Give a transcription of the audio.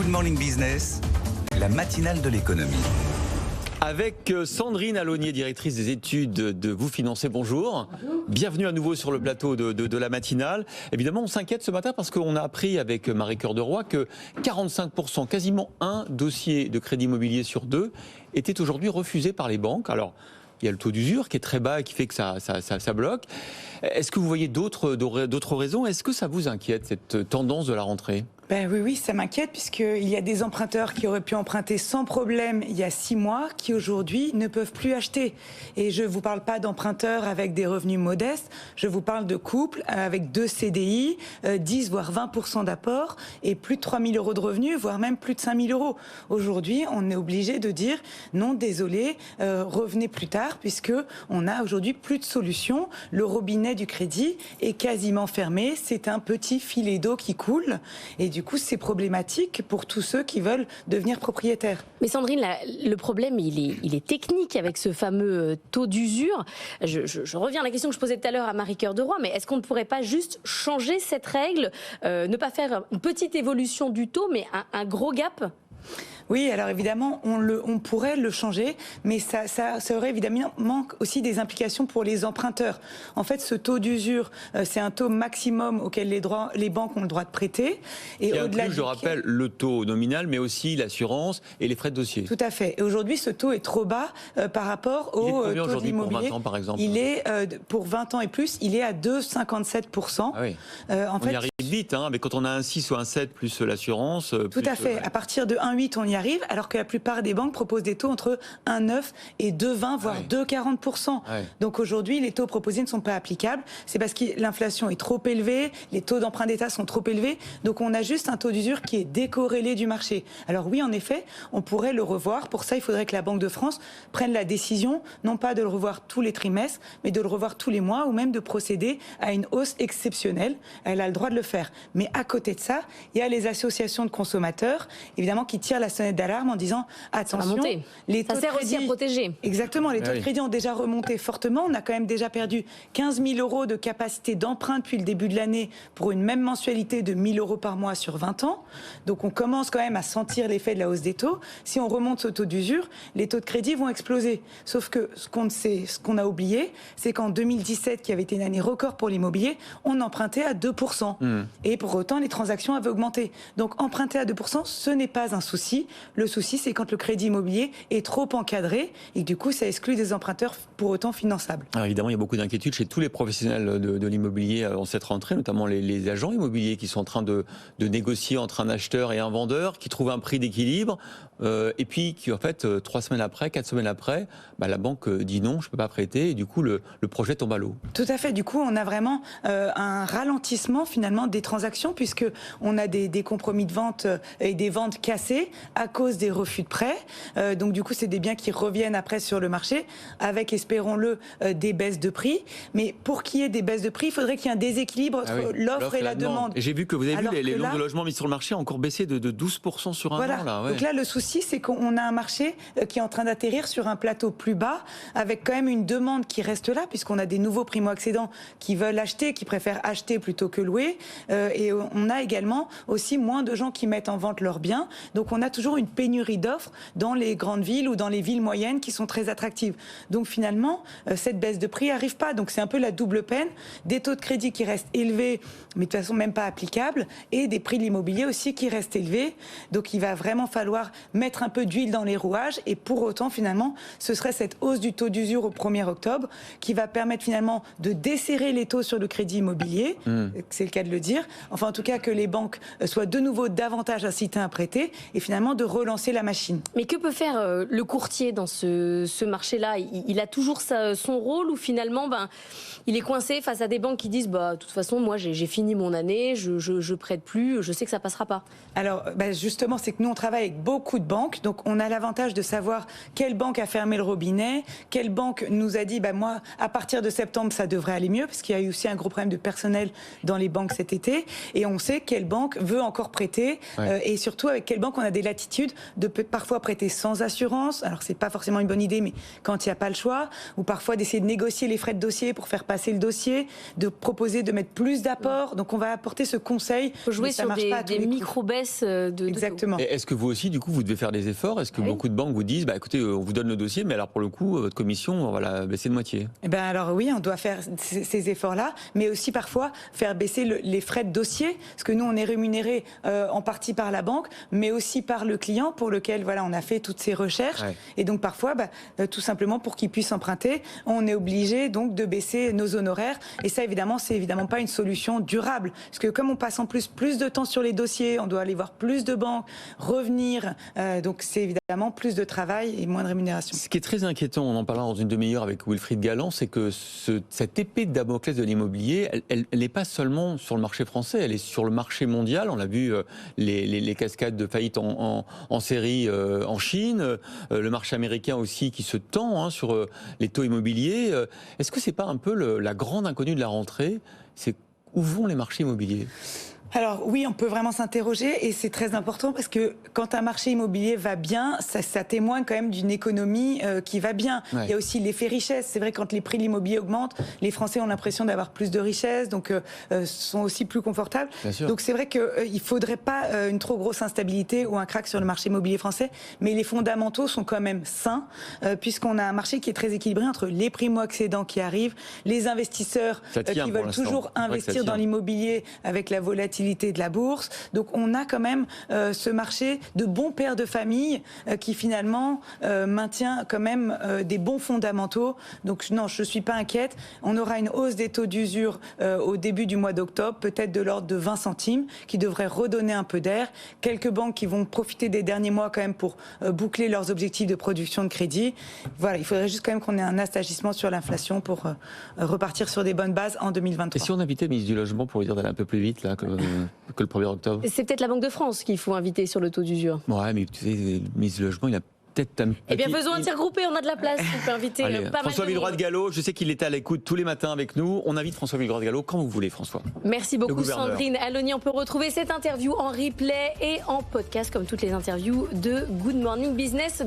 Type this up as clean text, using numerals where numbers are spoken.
Morning Business, la matinale de l'économie. Avec Sandrine Alonier, directrice des études de Vous Financer. Bonjour. Bienvenue à nouveau sur le plateau de la matinale. Évidemment, on s'inquiète ce matin parce qu'on a appris avec Marie-Cœur de Roy que 45%, quasiment un dossier de crédit immobilier sur deux, était aujourd'hui refusé par les banques. Alors, il y a le taux d'usure qui est très bas et qui fait que ça bloque. Est-ce que vous voyez d'autres raisons? Est-ce que ça vous inquiète, cette tendance de la rentrée? Oui, ça m'inquiète puisqu'il y a des emprunteurs qui auraient pu emprunter sans problème il y a 6 mois qui aujourd'hui ne peuvent plus acheter. Et je ne vous parle pas d'emprunteurs avec des revenus modestes, je vous parle de couples avec 2 CDI, 10 voire 20% d'apport et plus de 3 000 euros de revenus, voire même plus de 5 000 euros. Aujourd'hui, on est obligé de dire non, désolé, revenez plus tard puisqu'on a aujourd'hui plus de solutions. Le robinet du crédit est quasiment fermé, c'est un petit filet d'eau qui coule et du coup, c'est problématique pour tous ceux qui veulent devenir propriétaires. Mais Sandrine, le problème, il est technique avec ce fameux taux d'usure. Je reviens à la question que je posais tout à l'heure à Marie-Cœur de Roy, mais est-ce qu'on ne pourrait pas juste changer cette règle, ne pas faire une petite évolution du taux, mais un gros gap ? Oui, alors évidemment, on pourrait le changer, mais ça aurait évidemment aussi des implications pour les emprunteurs. En fait, ce taux d'usure, c'est un taux maximum auquel les banques ont le droit de prêter. Et au-delà, je rappelle, le taux nominal, mais aussi l'assurance et les frais de dossier. Tout à fait. Et aujourd'hui, ce taux est trop bas par rapport au taux aujourd'hui pour 20 ans, par exemple? Il est, pour 20 ans et plus, il est à 2,57%. Ah oui. On y arrive vite, hein, mais quand on a un 6 ou un 7 plus l'assurance... Tout à fait. À partir de 1,8, on y arrive, alors que la plupart des banques proposent des taux entre 1,9 et 2,20, voire 2,40%. Donc aujourd'hui, les taux proposés ne sont pas applicables. C'est parce que l'inflation est trop élevée, les taux d'emprunt d'État sont trop élevés, donc on a juste un taux d'usure qui est décorrélé du marché. Alors oui, en effet, on pourrait le revoir. Pour ça, il faudrait que la Banque de France prenne la décision, non pas de le revoir tous les trimestres, mais de le revoir tous les mois, ou même de procéder à une hausse exceptionnelle. Elle a le droit de le faire. Mais à côté de ça, il y a les associations de consommateurs, évidemment, qui tirent la sonnette d'alarme en disant attention, les taux ça sert de crédit, aussi à protéger. Exactement, les taux de crédit ont déjà remonté fortement. On a quand même déjà perdu 15 000 euros de capacité d'emprunt depuis le début de l'année pour une même mensualité de 1 000 euros par mois sur 20 ans. Donc on commence quand même à sentir l'effet de la hausse des taux. Si on remonte ce taux d'usure, les taux de crédit vont exploser. Sauf que ce qu'on a oublié, c'est qu'en 2017, qui avait été une année record pour l'immobilier, on empruntait à 2%. Et pour autant, les transactions avaient augmenté. Donc emprunter à 2%, ce n'est pas un souci. Le souci, c'est quand le crédit immobilier est trop encadré et que du coup, ça exclut des emprunteurs pour autant finançables. Alors évidemment, il y a beaucoup d'inquiétudes chez tous les professionnels de l'immobilier en cette rentrée, notamment les agents immobiliers qui sont en train de négocier entre un acheteur et un vendeur, qui trouvent un prix d'équilibre, et puis qui, en fait, 3 semaines après, 4 semaines après, la banque dit non, je ne peux pas prêter, et du coup, le projet tombe à l'eau. Tout à fait. Du coup, on a vraiment un ralentissement, finalement, des transactions, puisqu'on a des compromis de vente et des ventes cassées à cause des refus de prêt. Donc du coup, c'est des biens qui reviennent après sur le marché avec, espérons-le, des baisses de prix. Mais pour qu'il y ait des baisses de prix, il faudrait qu'il y ait un déséquilibre entre l'offre et la demande. Et j'ai vu que vous avez vu les lots de logements mis sur le marché ont encore baissé de 12% sur un an. Là, Donc là, le souci, c'est qu'on a un marché qui est en train d'atterrir sur un plateau plus bas, avec quand même une demande qui reste là, puisqu'on a des nouveaux primo-accédants qui veulent acheter, qui préfèrent acheter plutôt que louer. Et on a également aussi moins de gens qui mettent en vente leurs biens. Donc on a toujours une pénurie d'offres dans les grandes villes ou dans les villes moyennes qui sont très attractives. Donc finalement, cette baisse de prix n'arrive pas. Donc c'est un peu la double peine. Des taux de crédit qui restent élevés, mais de toute façon même pas applicables, et des prix de l'immobilier aussi qui restent élevés. Donc il va vraiment falloir mettre un peu d'huile dans les rouages. Et pour autant, finalement, ce serait cette hausse du taux d'usure au 1er octobre qui va permettre finalement de desserrer les taux sur le crédit immobilier. C'est le cas de le dire. Enfin, en tout cas, que les banques soient de nouveau davantage incitées à prêter et finalement de relancer la machine. Mais que peut faire le courtier dans ce marché-là? Il a toujours son rôle, ou finalement il est coincé face à des banques qui disent de toute façon, moi j'ai fini mon année, je prête plus, je sais que ça passera pas? Alors justement, c'est que nous on travaille avec beaucoup de banques, donc on a l'avantage de savoir quelle banque a fermé le robinet, quelle banque nous a dit moi à partir de septembre ça devrait aller mieux, parce qu'il y a eu aussi un gros problème de personnel dans les banques cet été, et on sait quelle banque veut encore prêter, et surtout avec quelle banque on a a des latitudes de parfois prêter sans assurance. Alors c'est pas forcément une bonne idée, mais quand il n'y a pas le choix, ou parfois d'essayer de négocier les frais de dossier pour faire passer le dossier, de proposer de mettre plus d'apports. Donc on va apporter ce conseil. Il faut jouer sur des micro-baisses de Exactement. Et est-ce que vous aussi, du coup, vous devez faire des efforts? Est-ce que beaucoup de banques vous disent, écoutez, on vous donne le dossier, mais alors pour le coup, votre commission, on va la baisser de moitié? Eh ben alors oui, on doit faire ces efforts-là, mais aussi parfois faire baisser les frais de dossier, parce que nous on est rémunéré en partie par la banque, mais aussi par le client pour lequel on a fait toutes ces recherches, et donc parfois tout simplement pour qu'il puisse emprunter, on est obligé donc de baisser nos honoraires, et ça évidemment c'est évidemment pas une solution durable, parce que comme on passe en plus de temps sur les dossiers, on doit aller voir plus de banques, revenir, donc c'est évidemment plus de travail et moins de rémunération. Ce qui est très inquiétant, on en parlera dans une demi-heure avec Wilfried Galland, c'est que cette épée de Damoclès de l'immobilier, elle n'est pas seulement sur le marché français, elle est sur le marché mondial. On a vu les cascades de faillite en série en Chine, le marché américain aussi qui se tend sur les taux immobiliers. Est-ce que c'est pas un peu la grande inconnue de la rentrée? C'est où vont les marchés immobiliers? Alors oui, on peut vraiment s'interroger, et c'est très important parce que quand un marché immobilier va bien, ça témoigne quand même d'une économie qui va bien. Ouais. Il y a aussi l'effet richesse. C'est vrai, quand les prix de l'immobilier augmentent, les Français ont l'impression d'avoir plus de richesse, donc sont aussi plus confortables. Donc c'est vrai qu'il ne faudrait pas une trop grosse instabilité ou un krach sur le marché immobilier français, mais les fondamentaux sont quand même sains, puisqu'on a un marché qui est très équilibré entre les primo-accédants qui arrivent, les investisseurs qui veulent toujours investir dans l'immobilier avec la volatilité de la bourse. Donc on a quand même ce marché de bons pères de famille qui finalement maintient quand même des bons fondamentaux. Donc non, je ne suis pas inquiète. On aura une hausse des taux d'usure au début du mois d'octobre, peut-être de l'ordre de 20 centimes, qui devrait redonner un peu d'air. Quelques banques qui vont profiter des derniers mois quand même pour boucler leurs objectifs de production de crédit. Voilà, il faudrait juste quand même qu'on ait un assagissement sur l'inflation pour repartir sur des bonnes bases en 2023. Et si on invitait le ministre du Logement pour lui dire d'aller un peu plus vite là, que le 1er octobre? C'est peut-être la Banque de France qu'il faut inviter sur le taux d'usure. Ouais, mais tu sais, le ministre du Logement, il a peut-être un... Eh bien, faisons un tir groupé, on a de la place. On peut inviter pas François mal de Villeroy de Galhau, je sais qu'il était à l'écoute tous les matins avec nous. On invite François Villeroy de Galhau quand vous voulez, François. Merci beaucoup, Sandrine Aloni. On peut retrouver cette interview en replay et en podcast, comme toutes les interviews de Good Morning Business.